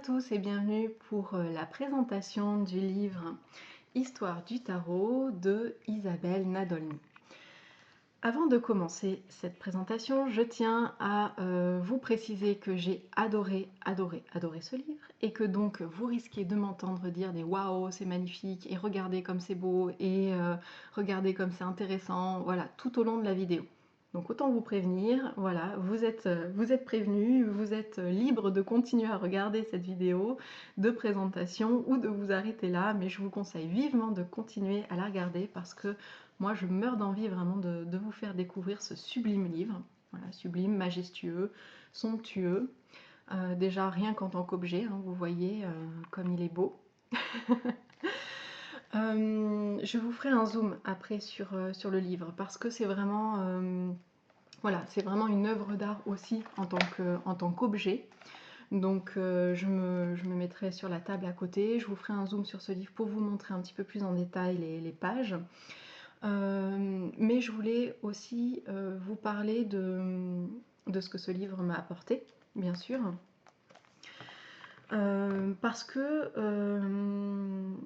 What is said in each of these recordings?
tous et bienvenue pour la présentation du livre Histoire du tarot de Isabelle Nadolny. Avant de commencer cette présentation, je tiens à vous préciser que j'ai adoré ce livre et que donc vous risquez de m'entendre dire des waouh, c'est magnifique et regardez comme c'est beau et regardez comme c'est intéressant, voilà, tout au long de la vidéo. Donc autant vous prévenir, voilà, vous êtes prévenus, vous êtes libre de continuer à regarder cette vidéo de présentation ou de vous arrêter là, mais je vous conseille vivement de continuer à la regarder parce que moi je meurs d'envie vraiment de vous faire découvrir ce sublime livre, voilà, sublime, majestueux, somptueux, déjà rien qu'en tant qu'objet, hein, vous voyez comme il est beau. Je vous ferai un zoom après sur le livre parce que c'est vraiment, voilà, c'est vraiment une œuvre d'art aussi en tant qu'objet. Donc je me mettrai sur la table à côté, je vous ferai un zoom sur ce livre pour vous montrer un petit peu plus en détail les pages. Mais je voulais aussi vous parler de ce que ce livre m'a apporté, bien sûr. Parce que,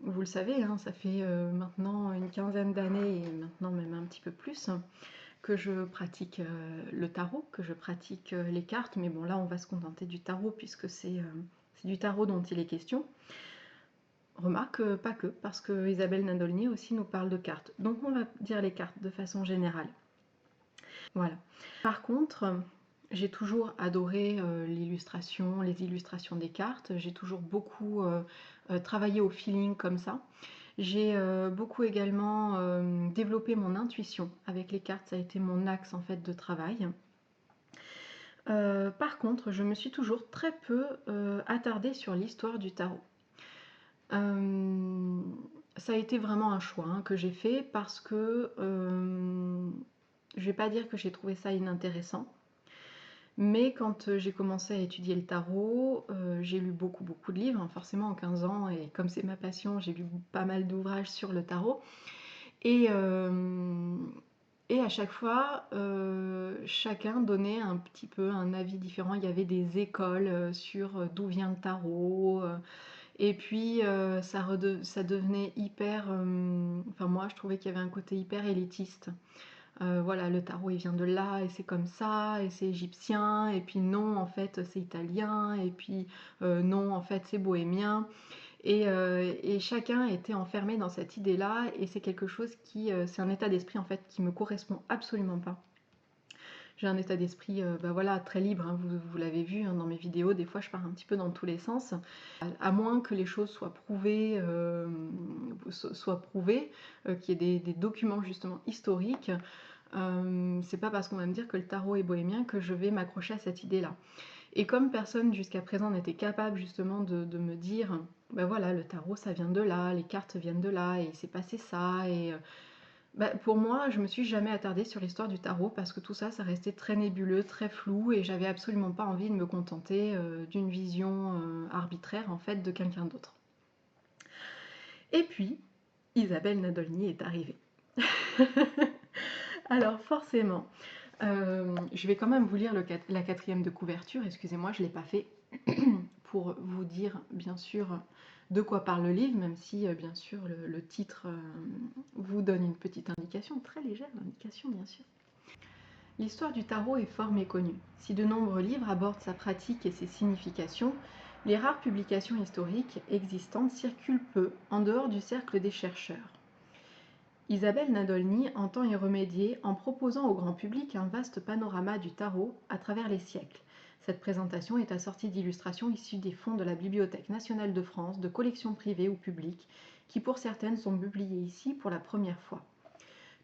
vous le savez, hein, ça fait maintenant une quinzaine d'années et maintenant même un petit peu plus que je pratique le tarot, que je pratique les cartes, mais bon là on va se contenter du tarot puisque c'est du tarot dont il est question. Remarque, pas que, parce que Isabelle Nadolny aussi nous parle de cartes. Donc on va dire les cartes de façon générale. Voilà. Par contre, j'ai toujours adoré l'illustration, les illustrations des cartes. J'ai toujours beaucoup travaillé au feeling comme ça. J'ai beaucoup également développé mon intuition avec les cartes. Ça a été mon axe en fait de travail. Par contre, je me suis toujours très peu attardée sur l'histoire du tarot. Ça a été vraiment un choix hein, que j'ai fait parce que je vais pas dire que j'ai trouvé ça inintéressant, mais quand j'ai commencé à étudier le tarot, j'ai lu beaucoup de livres, hein, forcément en 15 ans, et comme c'est ma passion, j'ai lu pas mal d'ouvrages sur le tarot. Et à chaque fois, chacun donnait un petit peu un avis différent. Il y avait des écoles sur d'où vient le tarot. Et puis ça devenait hyper... Enfin moi je trouvais qu'il y avait un côté hyper élitiste. Voilà, le tarot il vient de là et c'est comme ça et c'est égyptien et puis non en fait c'est italien et puis non en fait c'est bohémien. Et chacun était enfermé dans cette idée-là et c'est quelque chose qui... c'est un état d'esprit en fait qui me correspond absolument pas. J'ai un état d'esprit bah voilà, très libre, hein, vous l'avez vu hein, dans mes vidéos, des fois je pars un petit peu dans tous les sens, à moins que les choses soient prouvées, qu'il y ait des documents justement historiques. C'est pas parce qu'on va me dire que le tarot est bohémien que je vais m'accrocher à cette idée-là. Et comme personne jusqu'à présent n'était capable justement de me dire, ben voilà, le tarot ça vient de là, les cartes viennent de là, et il s'est passé ça, et pour moi, je me suis jamais attardée sur l'histoire du tarot parce que tout ça, ça restait très nébuleux, très flou, et j'avais absolument pas envie de me contenter d'une vision arbitraire en fait de quelqu'un d'autre. Et puis, Isabelle Nadolny est arrivée. Alors forcément, je vais quand même vous lire la quatrième de couverture, excusez-moi, je ne l'ai pas fait, pour vous dire bien sûr de quoi parle le livre, même si bien sûr le titre vous donne une petite indication, très légère indication bien sûr. L'histoire du tarot est fort méconnue. Si de nombreux livres abordent sa pratique et ses significations, les rares publications historiques existantes circulent peu en dehors du cercle des chercheurs. Isabelle Nadolny entend y remédier en proposant au grand public un vaste panorama du tarot à travers les siècles. Cette présentation est assortie d'illustrations issues des fonds de la Bibliothèque nationale de France, de collections privées ou publiques, qui pour certaines sont publiées ici pour la première fois.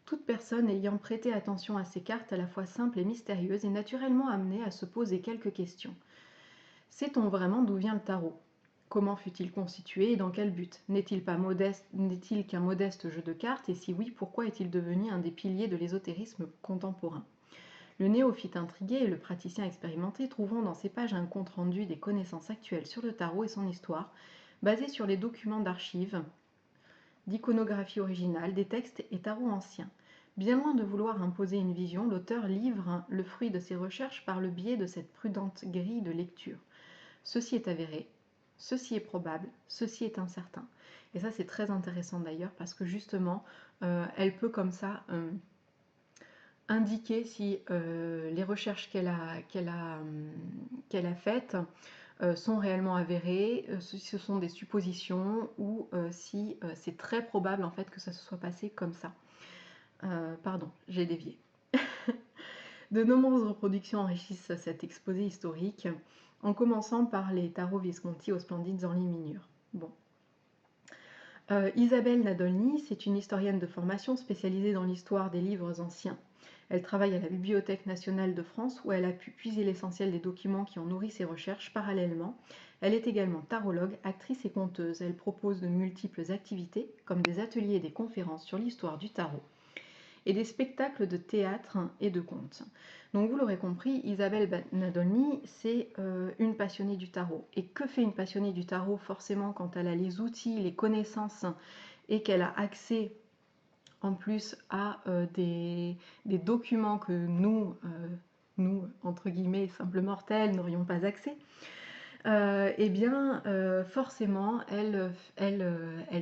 Toute personne ayant prêté attention à ces cartes à la fois simples et mystérieuses est naturellement amenée à se poser quelques questions. Sait-on vraiment d'où vient le tarot ? Comment fut-il constitué et dans quel but ? N'est-il qu'un modeste jeu de cartes ? Et si oui, pourquoi est-il devenu un des piliers de l'ésotérisme contemporain ? Le néophyte intrigué et le praticien expérimenté trouveront dans ces pages un compte-rendu des connaissances actuelles sur le tarot et son histoire, basé sur les documents d'archives, d'iconographie originale, des textes et tarots anciens. Bien loin de vouloir imposer une vision, l'auteur livre le fruit de ses recherches par le biais de cette prudente grille de lecture. Ceci est avéré. ceci est probable, ceci est incertain. Et ça, c'est très intéressant d'ailleurs, parce que justement, elle peut comme ça indiquer si les recherches qu'elle a faites sont réellement avérées, si ce sont des suppositions, ou si c'est très probable en fait que ça se soit passé comme ça. Pardon, j'ai dévié. De nombreuses reproductions enrichissent cet exposé historique, en commençant par les tarots Visconti aux splendides enluminures. Bon. Isabelle Nadolny, c'est une historienne de formation spécialisée dans l'histoire des livres anciens. Elle travaille à la Bibliothèque nationale de France, où elle a pu puiser l'essentiel des documents qui ont nourri ses recherches. Parallèlement, elle est également tarologue, actrice et conteuse. Elle propose de multiples activités, comme des ateliers et des conférences sur l'histoire du tarot, et des spectacles de théâtre et de contes. Donc vous l'aurez compris, Isabelle Nadolny, c'est une passionnée du tarot. Et que fait une passionnée du tarot? Forcément, quand elle a les outils, les connaissances, et qu'elle a accès en plus à des documents que nous, entre guillemets, simples mortels, n'aurions pas accès, eh bien, forcément, elle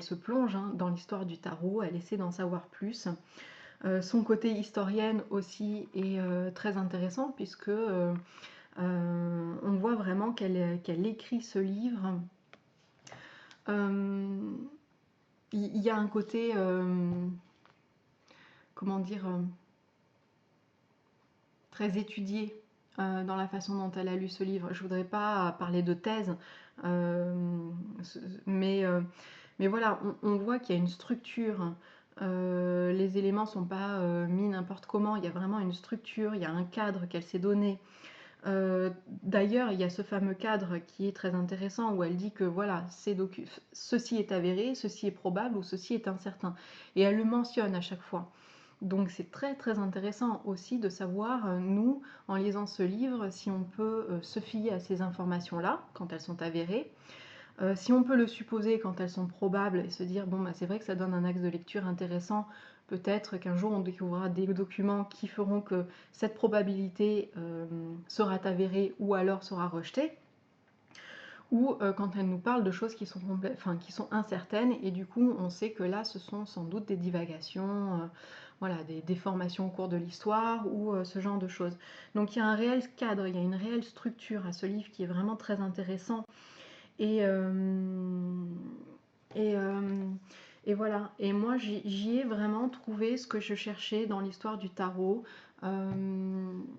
se plonge dans l'histoire du tarot, elle essaie d'en savoir plus. Son côté historienne aussi est très intéressant, puisque on voit vraiment qu'elle écrit ce livre. Il y a un côté, comment dire, très étudié dans la façon dont elle a lu ce livre. Je ne voudrais pas parler de thèse, mais voilà, on voit qu'il y a une structure. Les éléments ne sont pas mis n'importe comment, il y a vraiment une structure, il y a un cadre qu'elle s'est donné. D'ailleurs, il y a ce fameux cadre qui est très intéressant, où elle dit que voilà, ceci est avéré, ceci est probable, ou ceci est incertain. Et elle le mentionne à chaque fois. Donc c'est très très intéressant aussi de savoir, nous, en lisant ce livre, si on peut se fier à ces informations-là quand elles sont avérées, si on peut le supposer quand elles sont probables, et se dire bon, bah, c'est vrai que ça donne un axe de lecture intéressant, peut-être qu'un jour on découvrira des documents qui feront que cette probabilité sera avérée ou alors sera rejetée, ou quand elle nous parle de choses qui sont, qui sont incertaines, et du coup on sait que là ce sont sans doute des divagations, voilà, des déformations au cours de l'histoire, ou ce genre de choses. Donc il y a un réel cadre, il y a une réelle structure à ce livre qui est vraiment très intéressant. Et, et, et voilà. Et moi, j'y ai vraiment trouvé ce que je cherchais dans l'histoire du tarot.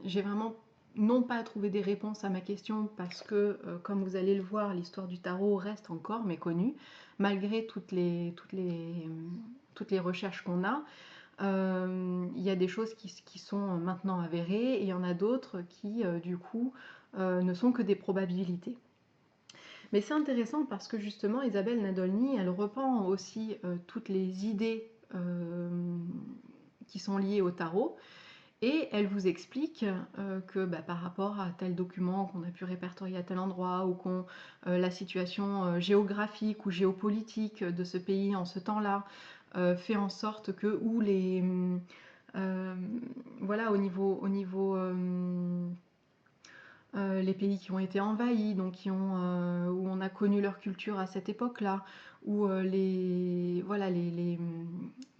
J'ai vraiment non pas trouvé des réponses à ma question, parce que, comme vous allez le voir, l'histoire du tarot reste encore méconnue, malgré toutes les recherches qu'on a. Il y a des choses qui sont maintenant avérées, et il y en a d'autres qui, du coup, ne sont que des probabilités. Mais c'est intéressant parce que justement, Isabelle Nadolny, elle reprend aussi toutes les idées qui sont liées au tarot, et elle vous explique que par rapport à tel document qu'on a pu répertorier à tel endroit, ou la situation géographique ou géopolitique de ce pays en ce temps-là fait en sorte que, ou les... voilà, au niveau les pays qui ont été envahis, donc où on a connu leur culture à cette époque-là, où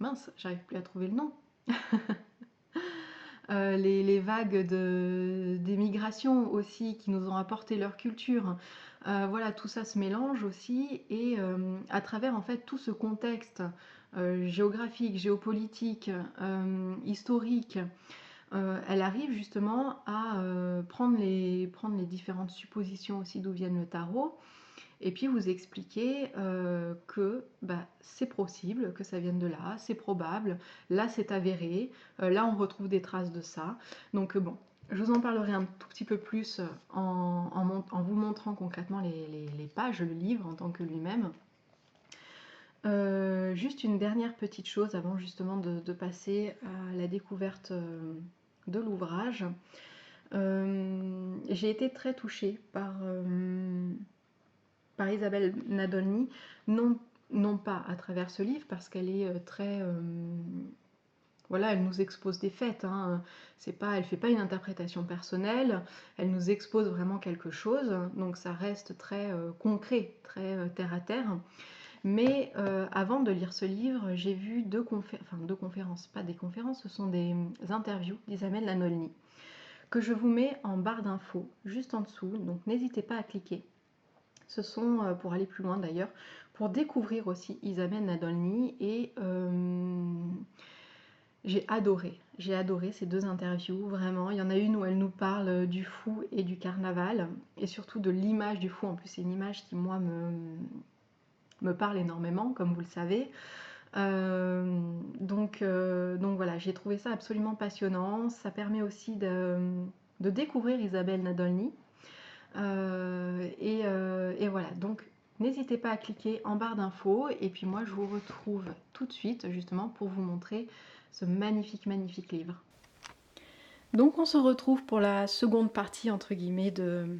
mince, j'arrive plus à trouver le nom. Les vagues d'émigration aussi qui nous ont apporté leur culture. Voilà, tout ça se mélange aussi, et à travers en fait tout ce contexte géographique, géopolitique, historique, elle arrive justement à prendre les différentes suppositions aussi d'où viennent le tarot, et puis vous expliquer que c'est possible que ça vienne de là, c'est probable, là c'est avéré, là on retrouve des traces de ça. Donc bon, je vous en parlerai un tout petit peu plus en vous montrant concrètement les pages, le livre en tant que lui-même. Juste une dernière petite chose avant justement de passer à la découverte de l'ouvrage. J'ai été très touchée par Isabelle Nadolny, non pas à travers ce livre, parce qu'elle est très voilà, elle nous expose des faits, hein. Elle fait pas une interprétation personnelle, elle nous expose vraiment quelque chose, donc ça reste très concret, très terre à terre. Mais avant de lire ce livre, j'ai vu deux conférences, pas des conférences, ce sont des interviews d'Isabelle Nanolny, que je vous mets en barre d'infos, juste en dessous, donc n'hésitez pas à cliquer. Ce sont, pour aller plus loin d'ailleurs, pour découvrir aussi Isabelle Nadolny et j'ai adoré ces deux interviews, vraiment. Il y en a une où elle nous parle du fou et du carnaval, et surtout de l'image du fou. En plus, c'est une image qui, moi, me parle énormément, comme vous le savez. Donc voilà, j'ai trouvé ça absolument passionnant. Ça permet aussi de découvrir Isabelle Nadolny. Et voilà, donc n'hésitez pas à cliquer en barre d'infos. Et puis moi, je vous retrouve tout de suite, justement, pour vous montrer ce magnifique, magnifique livre. Donc on se retrouve pour la seconde partie, entre guillemets, de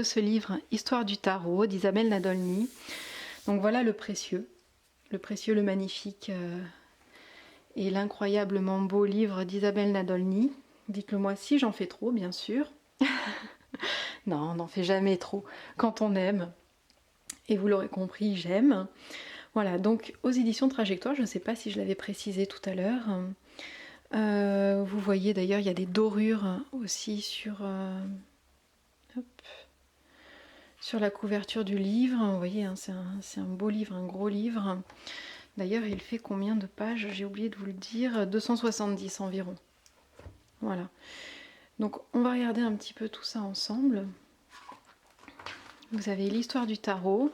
ce livre Histoire du tarot d'Isabelle Nadolny. Donc voilà le précieux, le magnifique et l'incroyablement beau livre d'Isabelle Nadolny. Dites-le moi si j'en fais trop, bien sûr. Non, on n'en fait jamais trop quand on aime. Et vous l'aurez compris, j'aime. Voilà, donc aux éditions Trajectoire, je ne sais pas si je l'avais précisé tout à l'heure. Vous voyez d'ailleurs, il y a des dorures aussi sur la couverture du livre. Vous voyez, hein, c'est un beau livre, un gros livre. D'ailleurs, il fait combien de pages? J'ai oublié de vous le dire. 270 environ. Voilà. Donc, on va regarder un petit peu tout ça ensemble. Vous avez l'histoire du tarot.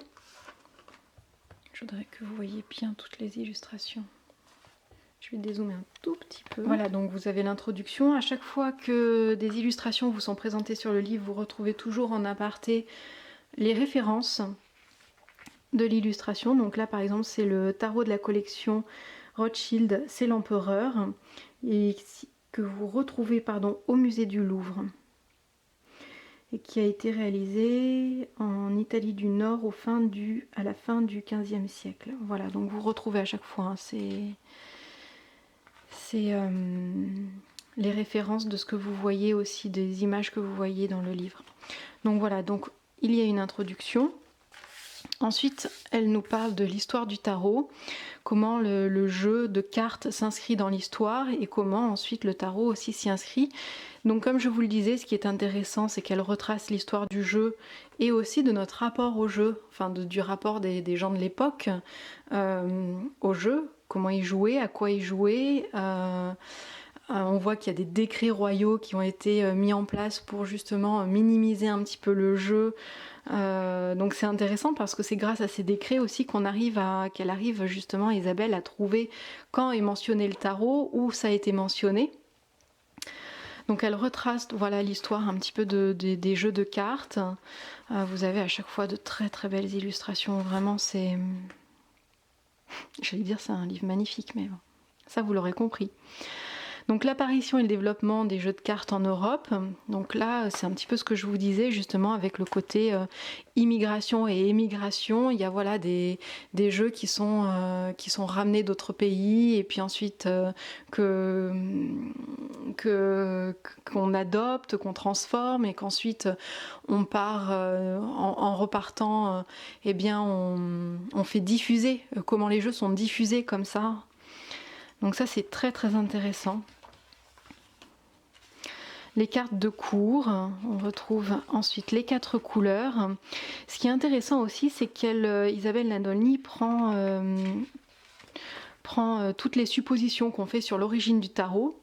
Je voudrais que vous voyez bien toutes les illustrations. Je vais dézoomer un tout petit peu. Voilà, donc vous avez l'introduction. À chaque fois que des illustrations vous sont présentées sur le livre, vous retrouvez toujours en aparté les références de l'illustration. Donc là, par exemple, c'est le tarot de la collection Rothschild, c'est l'empereur, et que vous retrouvez au musée du Louvre, et qui a été réalisé en Italie du Nord à la fin du XVe siècle. Voilà, donc vous retrouvez à chaque fois, hein, c'est les références de ce que vous voyez aussi, des images que vous voyez dans le livre. Donc voilà, donc il y a une introduction. Ensuite, elle nous parle de l'histoire du tarot, comment le jeu de cartes s'inscrit dans l'histoire et comment ensuite le tarot aussi s'y inscrit. Donc comme je vous le disais, ce qui est intéressant, c'est qu'elle retrace l'histoire du jeu et aussi de notre rapport au jeu, enfin du rapport des gens de l'époque au jeu, comment ils jouaient, à quoi ils jouaient. On voit qu'il y a des décrets royaux qui ont été mis en place pour justement minimiser un petit peu le jeu. Donc c'est intéressant parce que c'est grâce à ces décrets aussi qu'elle arrive justement, Isabelle, à trouver quand est mentionné le tarot, où ça a été mentionné. Donc elle retrace voilà, l'histoire un petit peu des jeux de cartes. Vous avez à chaque fois de très très belles illustrations. Vraiment, j'allais dire c'est un livre magnifique, mais bon, ça vous l'aurez compris. Donc l'apparition et le développement des jeux de cartes en Europe, donc là c'est un petit peu ce que je vous disais justement avec le côté immigration et émigration, il y a voilà des jeux qui sont ramenés d'autres pays et puis ensuite qu'on adopte, qu'on transforme et qu'ensuite on part en repartant, eh bien on fait diffuser, comment les jeux sont diffusés comme ça. Donc ça c'est très très intéressant. Les cartes de cours, on retrouve ensuite les 4 couleurs. Ce qui est intéressant aussi, c'est qu'Isabelle Nadolny prend toutes les suppositions qu'on fait sur l'origine du tarot.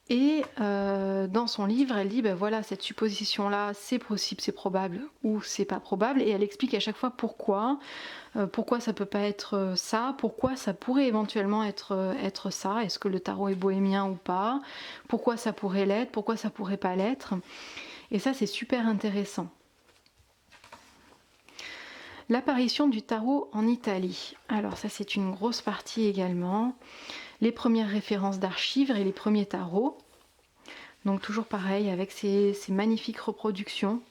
Et dans son livre, elle dit, ben voilà, cette supposition-là, c'est possible, c'est probable ou c'est pas probable. Et elle explique à chaque fois pourquoi ça peut pas être ça, pourquoi ça pourrait éventuellement être ça, est-ce que le tarot est bohémien ou pas, pourquoi ça pourrait l'être, pourquoi ça pourrait pas l'être. Et ça, c'est super intéressant. L'apparition du tarot en Italie. Alors ça, c'est une grosse partie également. Les premières références d'archives et les premiers tarots. Donc toujours pareil avec ces magnifiques reproductions.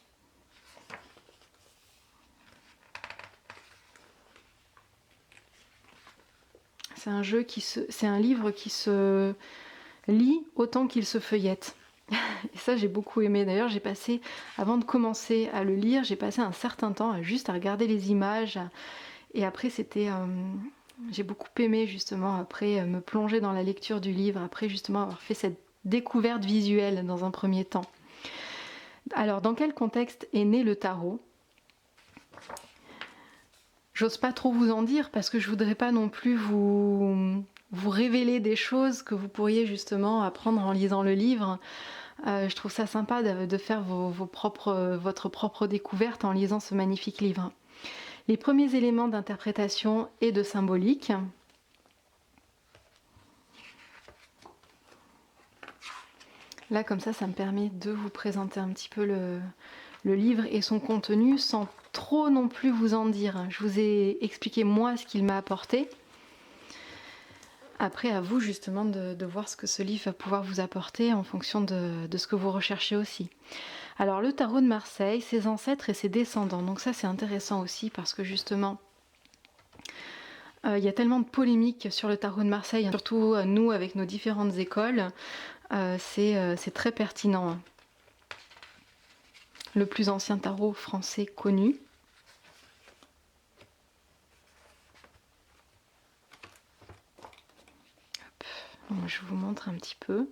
c'est un livre qui se lit autant qu'il se feuillette. Et ça, j'ai beaucoup aimé. D'ailleurs, avant de commencer à le lire, j'ai passé un certain temps juste à regarder les images. Et après, j'ai beaucoup aimé justement après me plonger dans la lecture du livre, après justement avoir fait cette découverte visuelle dans un premier temps. Alors, dans quel contexte est né le tarot ? J'ose pas trop vous en dire parce que je voudrais pas non plus vous révéler des choses que vous pourriez justement apprendre en lisant le livre. Je trouve ça sympa de faire votre propre découverte en lisant ce magnifique livre. Les premiers éléments d'interprétation et de symbolique. Là, comme ça me permet de vous présenter un petit peu le livre et son contenu sans trop non plus vous en dire. Je vous ai expliqué moi ce qu'il m'a apporté. Après, à vous justement de voir ce que ce livre va pouvoir vous apporter en fonction de ce que vous recherchez aussi. Alors le tarot de Marseille, ses ancêtres et ses descendants. Donc ça c'est intéressant aussi parce que justement, il y a tellement de polémiques sur le tarot de Marseille, surtout nous avec nos différentes écoles, c'est très pertinent. Le plus ancien tarot français connu. Hop, je vous montre un petit peu.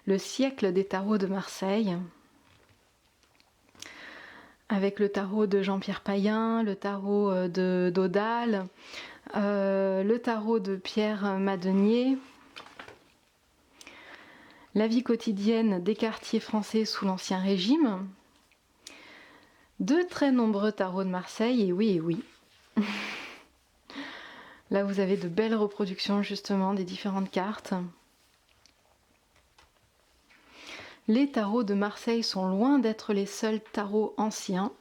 Le siècle des tarots de Marseille. Avec le tarot de Jean-Pierre Payen, le tarot d'Odal, le tarot de Pierre Madenier, la vie quotidienne des quartiers français sous l'Ancien Régime, de très nombreux tarots de Marseille, et oui. Là, vous avez de belles reproductions justement des différentes cartes. Les tarots de Marseille sont loin d'être les seuls tarots anciens.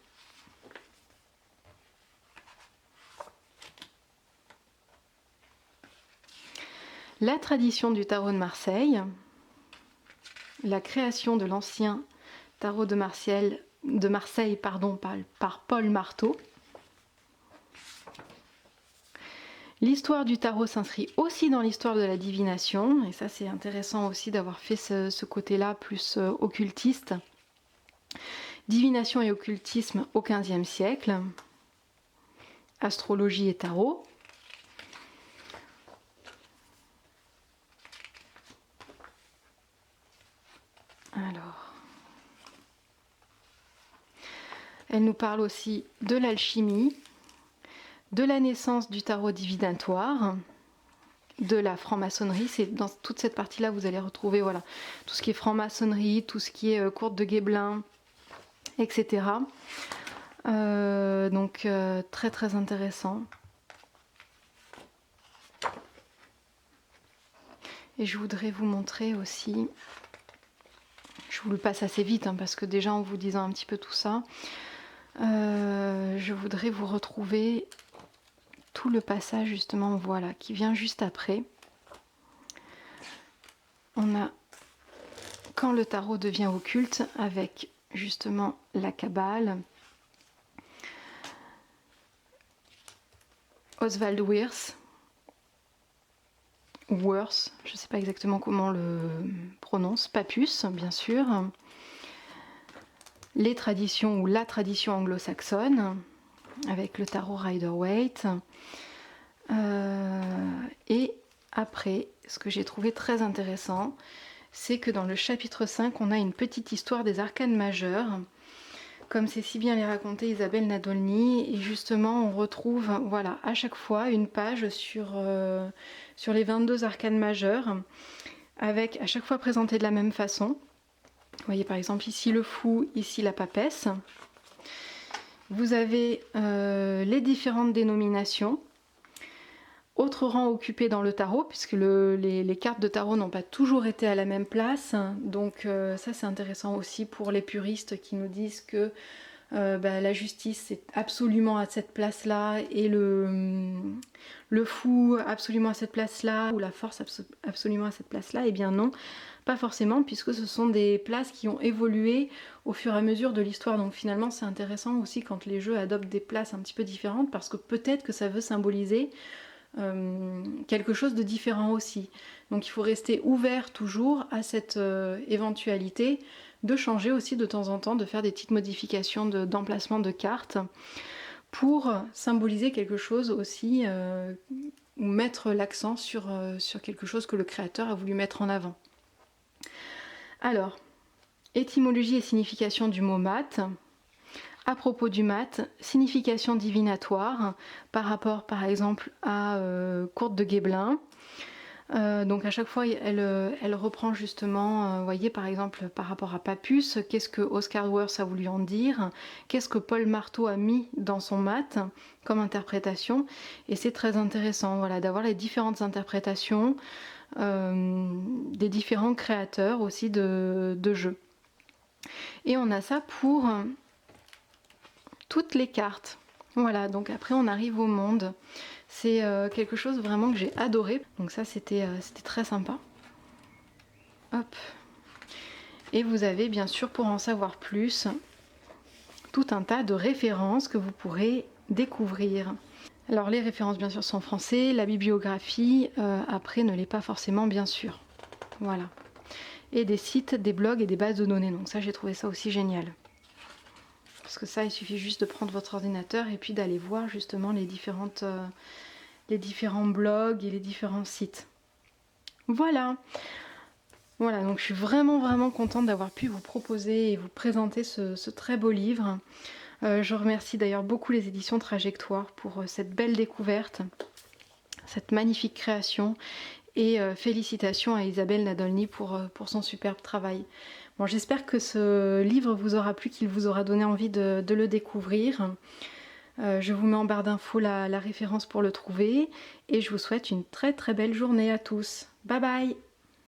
La tradition du tarot de Marseille, la création de l'ancien tarot de Marseille, par Paul Marteau. L'histoire du tarot s'inscrit aussi dans l'histoire de la divination, et ça c'est intéressant aussi d'avoir fait ce côté-là plus occultiste. Divination et occultisme au XVe siècle, astrologie et tarot. Alors, elle nous parle aussi de l'alchimie, de la naissance du tarot divinatoire, de la franc-maçonnerie. C'est dans toute cette partie-là vous allez retrouver tout ce qui est franc-maçonnerie, tout ce qui est courte de Guébelin, etc. Donc très très intéressant. Et je voudrais vous montrer aussi, je vous le passe assez vite parce que déjà en vous disant un petit peu tout ça, je voudrais vous retrouver tout le passage justement qui vient juste après. On a quand le tarot devient occulte avec justement la Kabbale, Oswald Wirth, je ne sais pas exactement comment on le prononce, Papus bien sûr, les traditions ou la tradition anglo-saxonne avec le tarot Rider-Waite, et après ce que j'ai trouvé très intéressant, c'est que dans le chapitre 5 on a une petite histoire des arcanes majeures, comme c'est si bien les raconté Isabelle Nadolny, et justement on retrouve à chaque fois une page sur les 22 arcanes majeures, avec à chaque fois présenté de la même façon. Vous voyez par exemple ici le fou, ici la papesse. Vous avez les différentes dénominations. Autre rang occupé dans le tarot, puisque les cartes de tarot n'ont pas toujours été à la même place. Donc ça c'est intéressant aussi pour les puristes qui nous disent que la justice c'est absolument à cette place-là, et le fou absolument à cette place-là, ou la force absolument à cette place-là. Eh bien non, pas forcément, puisque ce sont des places qui ont évolué au fur et à mesure de l'histoire. Donc finalement c'est intéressant aussi quand les jeux adoptent des places un petit peu différentes, parce que peut-être que ça veut symboliser quelque chose de différent aussi. Donc il faut rester ouvert toujours à cette éventualité de changer aussi de temps en temps, de faire des petites modifications d'emplacement de cartes pour symboliser quelque chose aussi, ou mettre l'accent sur quelque chose que le créateur a voulu mettre en avant. Alors, étymologie et signification du mot mat. À propos du mat, signification divinatoire par rapport par exemple à Courte de Guesbelin. Donc à chaque fois elle reprend justement, vous voyez par exemple par rapport à Papus, qu'est-ce que Oscar Worth a voulu en dire, qu'est-ce que Paul Marteau a mis dans son mat comme interprétation, et c'est très intéressant voilà, d'avoir les différentes interprétations des différents créateurs aussi de jeux. Et on a ça pour toutes les cartes. Voilà, donc après on arrive au monde. C'est quelque chose vraiment que j'ai adoré. Donc ça c'était très sympa. Hop. Et vous avez bien sûr, pour en savoir plus, tout un tas de références que vous pourrez découvrir. Alors les références bien sûr sont en français, la bibliographie après ne l'est pas forcément bien sûr. Voilà. Et des sites, des blogs et des bases de données. Donc ça j'ai trouvé ça aussi génial. Parce que ça, il suffit juste de prendre votre ordinateur et puis d'aller voir justement les différents blogs et les différents sites. Voilà. Voilà, donc je suis vraiment contente d'avoir pu vous proposer et vous présenter ce très beau livre. Je remercie d'ailleurs beaucoup les éditions Trajectoire pour cette belle découverte, cette magnifique création. Et félicitations à Isabelle Nadolny pour son superbe travail. Bon, j'espère que ce livre vous aura plu, qu'il vous aura donné envie de le découvrir. Je vous mets en barre d'infos la référence pour le trouver. Et je vous souhaite une très belle journée à tous. Bye bye!